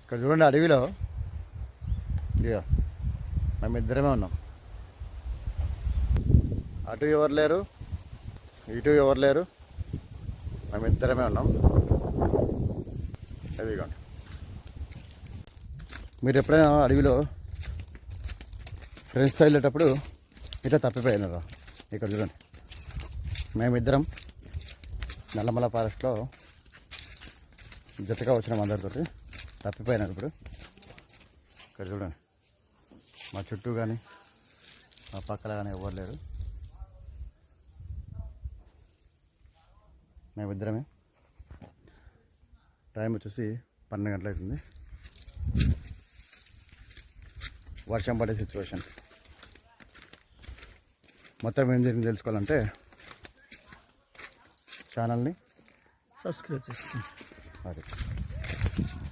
ఇక్కడ చూడండి అడవిలో ఇక మేమిద్దరమే ఉన్నాం. అటు ఎవరు లేరు, ఇటు ఎవరు లేరు, మేమిద్దరమే ఉన్నాం. అదిగోండి, మీరు ఎప్పుడైనా అడవిలో ఫ్రెండ్స్తో వెళ్ళేటప్పుడు ఇట్లా తప్పిపోయినారా? ఇక్కడ చూడండి, మేమిద్దరం నల్లమల ఫారెస్ట్లో జతగా వచ్చినాం, అందరితోటి తప్పిపోయినారు. ఇప్పుడు ఇక్కడ చూడండి, మా చుట్టూ కానీ మా పక్కల కానీ ఎవరు లేరు, మేమిద్దరమే. టైం వచ్చేసి 12 గంటలు అవుతుంది. వర్షం పడే సిచ్యువేషన్. మొత్తం ఏం జరిగింది తెలుసుకోవాలంటే ఛానల్ని సబ్స్క్రైబ్ చేసుకోండి. అది